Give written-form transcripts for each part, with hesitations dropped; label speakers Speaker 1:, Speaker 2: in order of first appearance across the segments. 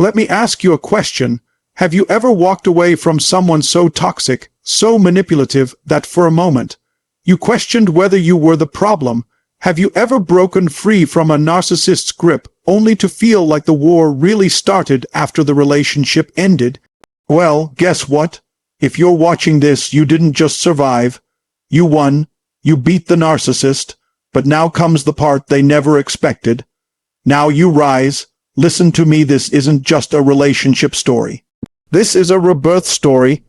Speaker 1: Let me ask you a question. Have you ever walked away from someone so toxic, so manipulative, that for a moment you questioned whether you were the problem? Have you ever broken free from a narcissist's grip only to feel like the war really started after the relationship ended? Well, guess what? If you're watching this, you didn't just survive. You won. You beat the narcissist. But now comes the part they never expected. Now you rise. Listen to me, this isn't just a relationship story. This is a rebirth story.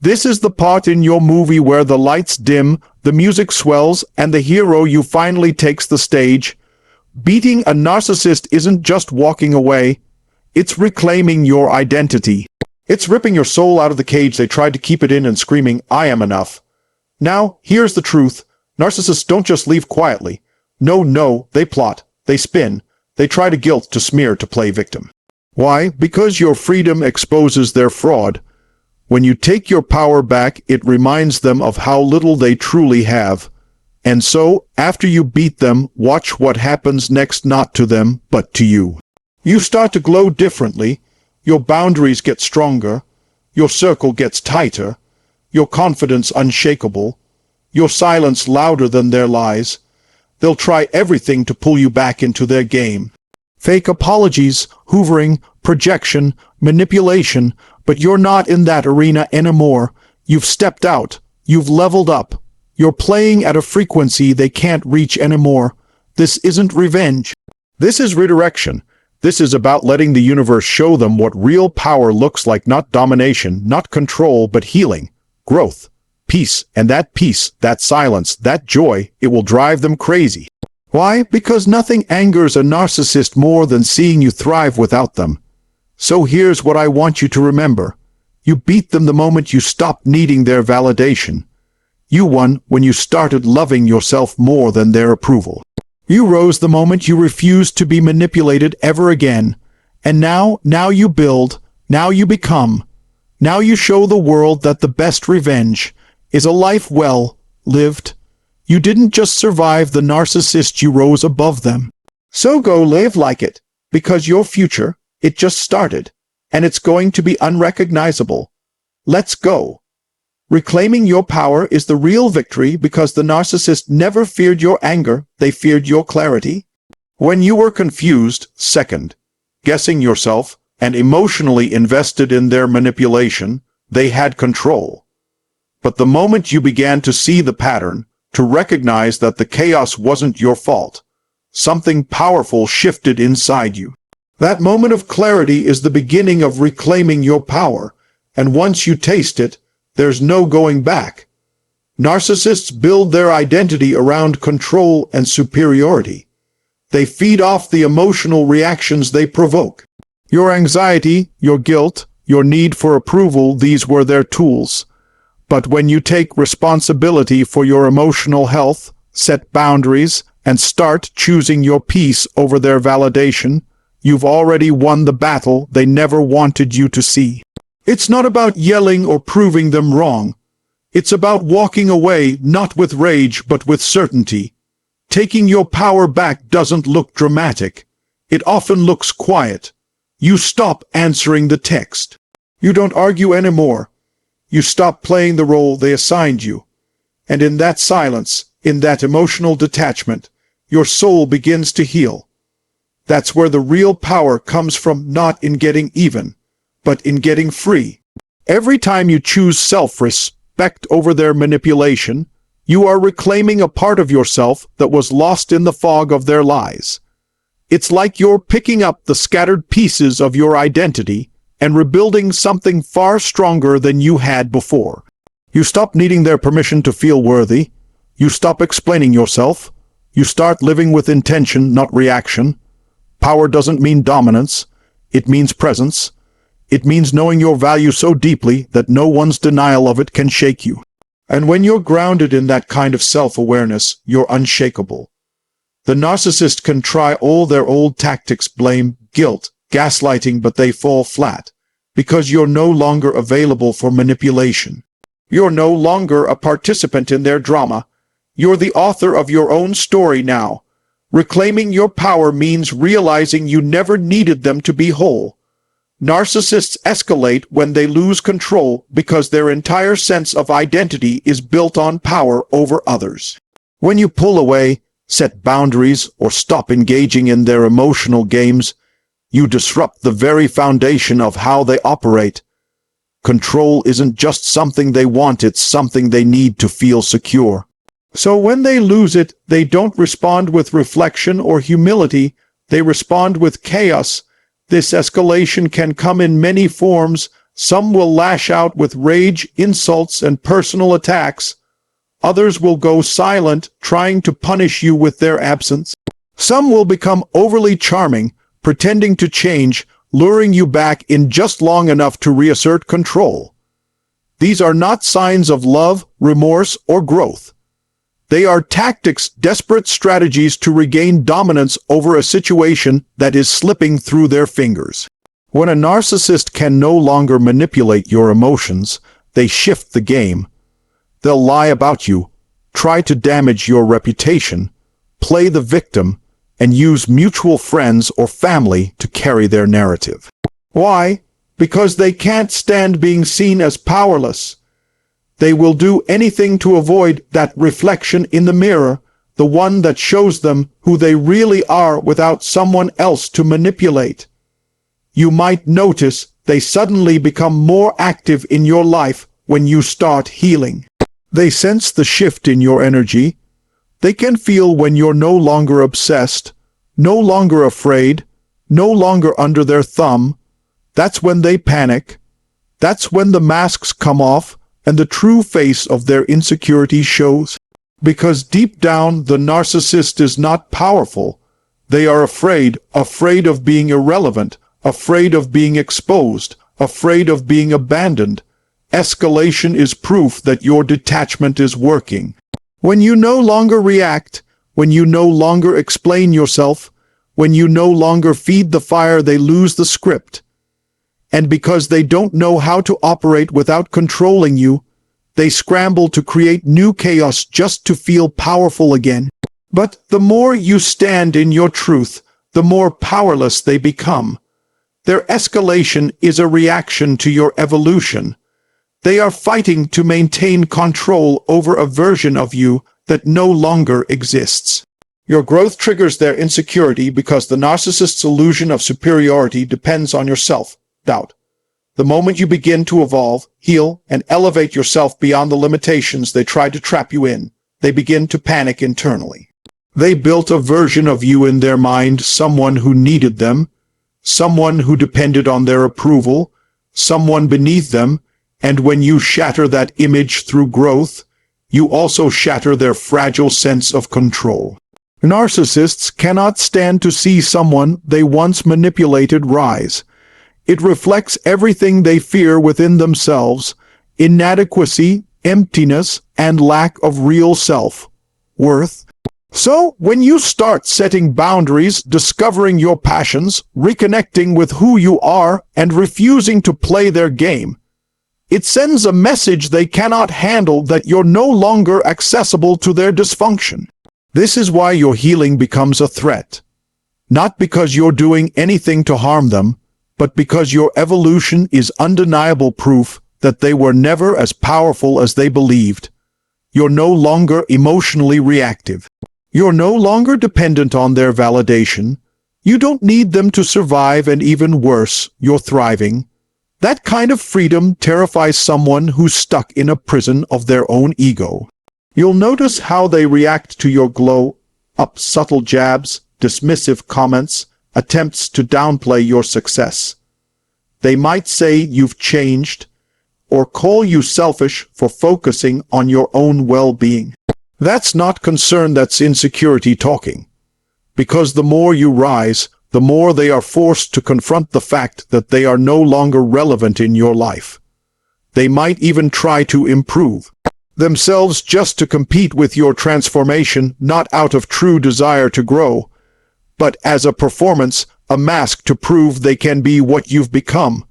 Speaker 1: This is the part in your movie where the lights dim, the music swells, and the hero you finally takes the stage. Beating a narcissist isn't just walking away. It's reclaiming your identity. It's ripping your soul out of the cage they tried to keep it in and screaming, "I am enough." Now, here's the truth. Narcissists don't just leave quietly. No, they plot, they spin, they try to guilt, to smear, to play victim. Why? Because your freedom exposes their fraud. When you take your power back, it reminds them of how little they truly have. And so, after you beat them, watch what happens next, not to them, but to you. You start to glow differently. Your boundaries get stronger. Your circle gets tighter. Your confidence unshakable. Your silence louder than their lies. They'll try everything to pull you back into their game. Fake apologies, hoovering, projection, manipulation, but you're not in that arena anymore. You've stepped out. You've leveled up. You're playing at a frequency they can't reach anymore. This isn't revenge. This is redirection. This is about letting the universe show them what real power looks like, not domination, not control, but healing, growth, peace, and that peace, that silence, that joy, it will drive them crazy. Why? Because nothing angers a narcissist more than seeing you thrive without them. So here's what I want you to remember. You beat them the moment you stopped needing their validation. You won when you started loving yourself more than their approval. You rose the moment you refused to be manipulated ever again. And now you build, now you become. Now you show the world that the best revenge is a life well lived. You didn't just survive the narcissist, you rose above them. So go live like it, because your future, it just started, and it's going to be unrecognizable. Let's go. Reclaiming your power is the real victory, because the narcissist never feared your anger, they feared your clarity. When you were confused, second, guessing yourself, and emotionally invested in their manipulation, they had control. But the moment you began to see the pattern, to recognize that the chaos wasn't your fault, something powerful shifted inside you. That moment of clarity is the beginning of reclaiming your power, and once you taste it, there's no going back. Narcissists build their identity around control and superiority. They feed off the emotional reactions they provoke. Your anxiety, your guilt, your need for approval, these were their tools. But when you take responsibility for your emotional health, set boundaries, and start choosing your peace over their validation, you've already won the battle they never wanted you to see. It's not about yelling or proving them wrong. It's about walking away, not with rage, but with certainty. Taking your power back doesn't look dramatic. It often looks quiet. You stop answering the text. You don't argue anymore. You stop playing the role they assigned you. And in that silence, in that emotional detachment, your soul begins to heal. That's where the real power comes from, not in getting even, but in getting free. Every time you choose self-respect over their manipulation, you are reclaiming a part of yourself that was lost in the fog of their lies. It's like you're picking up the scattered pieces of your identity and rebuilding something far stronger than you had before. You stop needing their permission to feel worthy. You stop explaining yourself. You start living with intention, not reaction. Power doesn't mean dominance. It means presence. It means knowing your value so deeply that no one's denial of it can shake you. And when you're grounded in that kind of self-awareness, you're unshakable. The narcissist can try all their old tactics, blame, guilt, gaslighting, but they fall flat, because you're no longer available for manipulation. You're no longer a participant in their drama. You're the author of your own story now. Reclaiming your power means realizing you never needed them to be whole. Narcissists escalate when they lose control because their entire sense of identity is built on power over others. When you pull away, set boundaries, or stop engaging in their emotional games, you disrupt the very foundation of how they operate. Control isn't just something they want, it's something they need to feel secure. So when they lose it, they don't respond with reflection or humility, they respond with chaos. This escalation can come in many forms. Some will lash out with rage, insults, and personal attacks. Others will go silent, trying to punish you with their absence. Some will become overly charming, pretending to change, luring you back in just long enough to reassert control. These are not signs of love, remorse, or growth. They are tactics, desperate strategies to regain dominance over a situation that is slipping through their fingers. When a narcissist can no longer manipulate your emotions, they shift the game. They'll lie about you, try to damage your reputation, play the victim, and use mutual friends or family to carry their narrative. Why? Because they can't stand being seen as powerless. They will do anything to avoid that reflection in the mirror, the one that shows them who they really are without someone else to manipulate. You might notice they suddenly become more active in your life when you start healing. They sense the shift in your energy. They can feel when you're no longer obsessed, no longer afraid, no longer under their thumb. That's when they panic. That's when the masks come off and the true face of their insecurity shows. Because deep down, the narcissist is not powerful. They are afraid of being irrelevant, afraid of being exposed, afraid of being abandoned. Escalation is proof that your detachment is working. When you no longer react, when you no longer explain yourself, when you no longer feed the fire, they lose the script. And because they don't know how to operate without controlling you, they scramble to create new chaos just to feel powerful again. But the more you stand in your truth, the more powerless they become. Their escalation is a reaction to your evolution. They are fighting to maintain control over a version of you that no longer exists. Your growth triggers their insecurity because the narcissist's illusion of superiority depends on your self-doubt. The moment you begin to evolve, heal, and elevate yourself beyond the limitations they tried to trap you in, they begin to panic internally. They built a version of you in their mind, someone who needed them, someone who depended on their approval, someone beneath them, and when you shatter that image through growth, you also shatter their fragile sense of control. Narcissists cannot stand to see someone they once manipulated rise. It reflects everything they fear within themselves: inadequacy, emptiness, and lack of real self-worth. So, when you start setting boundaries, discovering your passions, reconnecting with who you are, and refusing to play their game, it sends a message they cannot handle, that you're no longer accessible to their dysfunction. This is why your healing becomes a threat. Not because you're doing anything to harm them, but because your evolution is undeniable proof that they were never as powerful as they believed. You're no longer emotionally reactive. You're no longer dependent on their validation. You don't need them to survive, and even worse, you're thriving. That kind of freedom terrifies someone who's stuck in a prison of their own ego. You'll notice how they react to your glow-up, subtle jabs, dismissive comments, attempts to downplay your success. They might say you've changed, or call you selfish for focusing on your own well-being. That's not concern, that's insecurity talking. Because the more you rise, the more they are forced to confront the fact that they are no longer relevant in your life. They might even try to improve themselves just to compete with your transformation, not out of true desire to grow, but as a performance, a mask to prove they can be what you've become.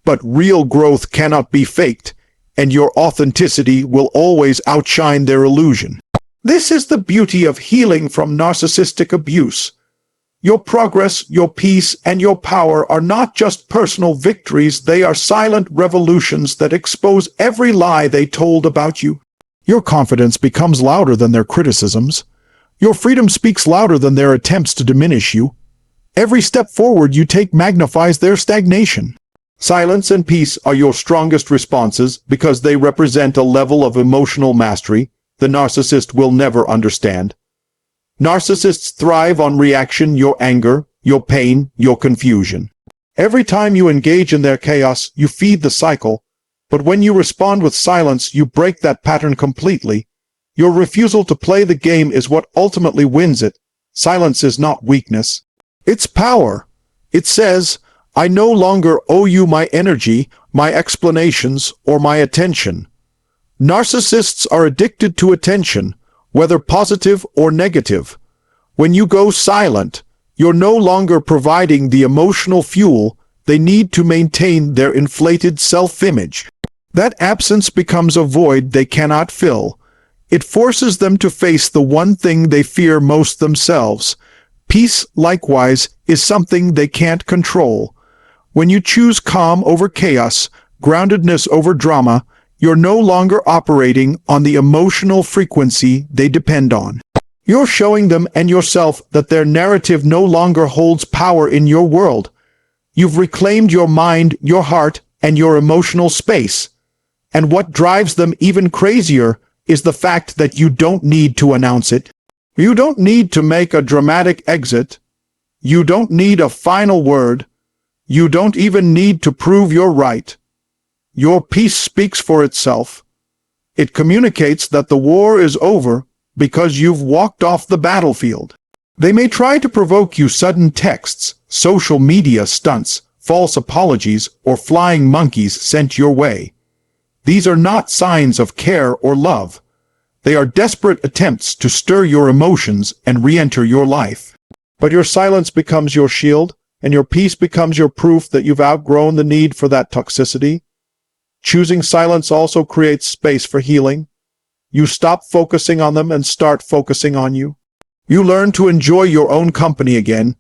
Speaker 1: But real growth cannot be faked, and your authenticity will always outshine their illusion. This is the beauty of healing from narcissistic abuse. Your progress, your peace, and your power are not just personal victories, they are silent revolutions that expose every lie they told about you. Your confidence becomes louder than their criticisms. Your freedom speaks louder than their attempts to diminish you. Every step forward you take magnifies their stagnation. Silence and peace are your strongest responses because they represent a level of emotional mastery the narcissist will never understand. Narcissists thrive on reaction, your anger, your pain, your confusion. Every time you engage in their chaos, you feed the cycle, but when you respond with silence, you break that pattern completely. Your refusal to play the game is what ultimately wins it. Silence is not weakness. It's power. It says, I no longer owe you my energy, my explanations, or my attention. Narcissists are addicted to attention, whether positive or negative. When you go silent, you're no longer providing the emotional fuel they need to maintain their inflated self-image. That absence becomes a void they cannot fill. It forces them to face the one thing they fear most themselves. Peace, likewise, is something they can't control. When you choose calm over chaos, groundedness over drama, you're no longer operating on the emotional frequency they depend on. You're showing them and yourself that their narrative no longer holds power in your world. You've reclaimed your mind, your heart, and your emotional space. And what drives them even crazier is the fact that you don't need to announce it. You don't need to make a dramatic exit. You don't need a final word. You don't even need to prove you're right. Your peace speaks for itself. It communicates that the war is over because you've walked off the battlefield. They may try to provoke you sudden texts, social media stunts, false apologies, or flying monkeys sent your way. These are not signs of care or love. They are desperate attempts to stir your emotions and re-enter your life. But your silence becomes your shield, and your peace becomes your proof that you've outgrown the need for that toxicity. Choosing silence also creates space for healing. You stop focusing on them and start focusing on you. You learn to enjoy your own company again.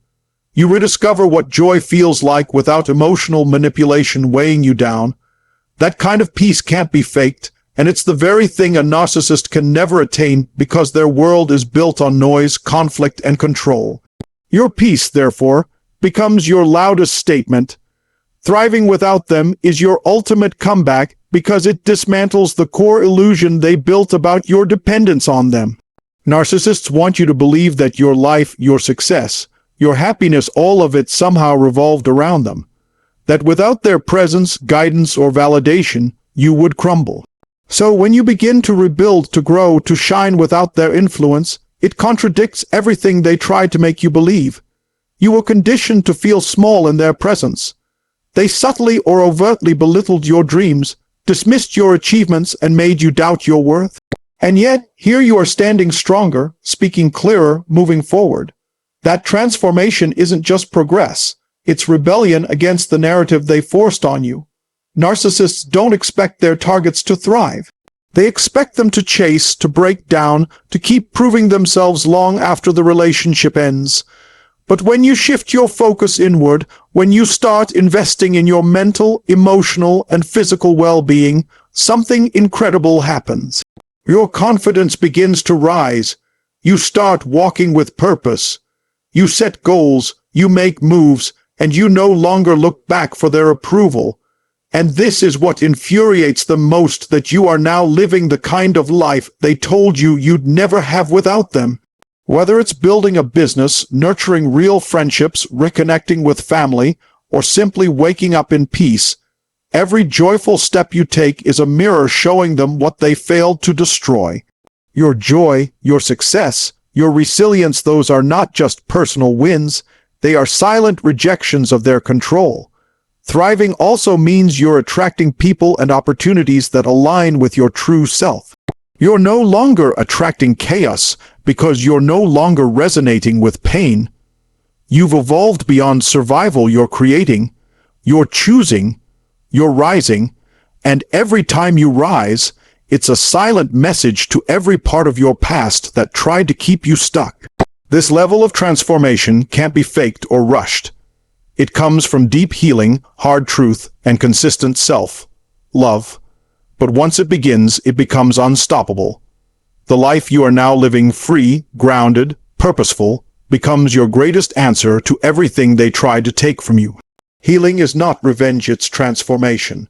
Speaker 1: You rediscover what joy feels like without emotional manipulation weighing you down. That kind of peace can't be faked, and it's the very thing a narcissist can never attain because their world is built on noise, conflict, and control. Your peace, therefore, becomes your loudest statement. Thriving without them is your ultimate comeback because it dismantles the core illusion they built about your dependence on them. Narcissists want you to believe that your life, your success, your happiness, all of it somehow revolved around them. That without their presence, guidance, or validation, you would crumble. So when you begin to rebuild, to grow, to shine without their influence, it contradicts everything they tried to make you believe. You were conditioned to feel small in their presence. They subtly or overtly belittled your dreams, dismissed your achievements, and made you doubt your worth. And yet, here you are standing stronger, speaking clearer, moving forward. That transformation isn't just progress. It's rebellion against the narrative they forced on you. Narcissists don't expect their targets to thrive. They expect them to chase, to break down, to keep proving themselves long after the relationship ends. But when you shift your focus inward, when you start investing in your mental, emotional, and physical well-being, something incredible happens. Your confidence begins to rise. You start walking with purpose. You set goals, you make moves, and you no longer look back for their approval. And this is what infuriates them most, that you are now living the kind of life they told you you'd never have without them. Whether it's building a business, nurturing real friendships, reconnecting with family, or simply waking up in peace, every joyful step you take is a mirror showing them what they failed to destroy. Your joy, your success, your resilience, those are not just personal wins, they are silent rejections of their control. Thriving also means you're attracting people and opportunities that align with your true self. You're no longer attracting chaos because you're no longer resonating with pain. You've evolved beyond survival. You're creating, you're choosing, you're rising, and every time you rise, it's a silent message to every part of your past that tried to keep you stuck. This level of transformation can't be faked or rushed. It comes from deep healing, hard truth, and consistent self-love. But once it begins, it becomes unstoppable. The life you are now living, free, grounded, purposeful, becomes your greatest answer to everything they tried to take from you. Healing is not revenge, it's transformation.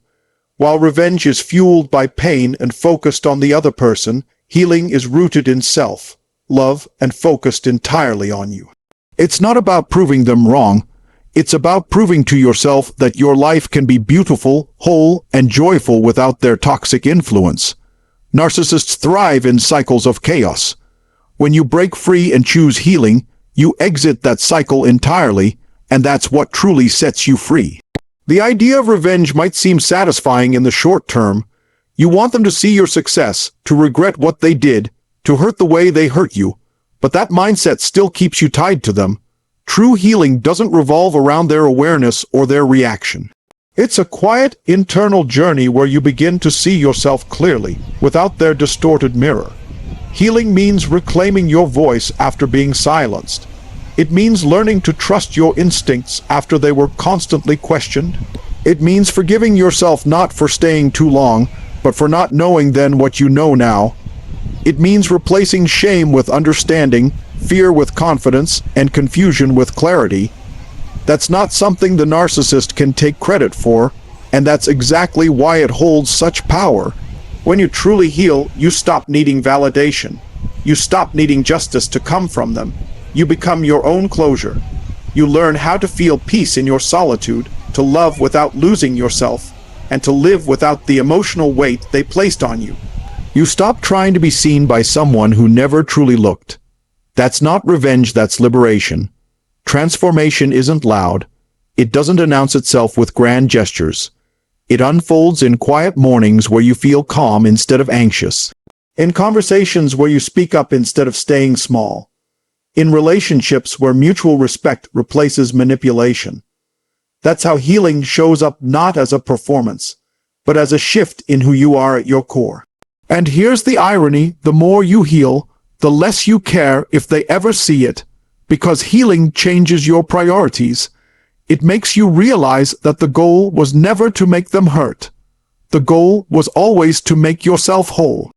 Speaker 1: While revenge is fueled by pain and focused on the other person, healing is rooted in self-love and focused entirely on you. It's not about proving them wrong. It's about proving to yourself that your life can be beautiful, whole, and joyful without their toxic influence. Narcissists thrive in cycles of chaos. When you break free and choose healing, you exit that cycle entirely, and that's what truly sets you free. The idea of revenge might seem satisfying in the short term. You want them to see your success, to regret what they did, to hurt the way they hurt you, but that mindset still keeps you tied to them. True healing doesn't revolve around their awareness or their reaction. It's a quiet, internal journey where you begin to see yourself clearly, without their distorted mirror. Healing means reclaiming your voice after being silenced. It means learning to trust your instincts after they were constantly questioned. It means forgiving yourself not for staying too long, but for not knowing then what you know now. It means replacing shame with understanding, fear with confidence, and confusion with clarity. That's not something the narcissist can take credit for, and that's exactly why it holds such power. When you truly heal, you stop needing validation. You stop needing justice to come from them. You become your own closure. You learn how to feel peace in your solitude, to love without losing yourself, and to live without the emotional weight they placed on you. You stop trying to be seen by someone who never truly looked. That's not revenge, that's liberation. Transformation isn't loud. It doesn't announce itself with grand gestures. It unfolds in quiet mornings where you feel calm instead of anxious. In conversations where you speak up instead of staying small. In relationships where mutual respect replaces manipulation. That's how healing shows up, not as a performance, but as a shift in who you are at your core. And here's the irony: the more you heal, the less you care if they ever see it, because healing changes your priorities. It makes you realize that the goal was never to make them hurt. The goal was always to make yourself whole.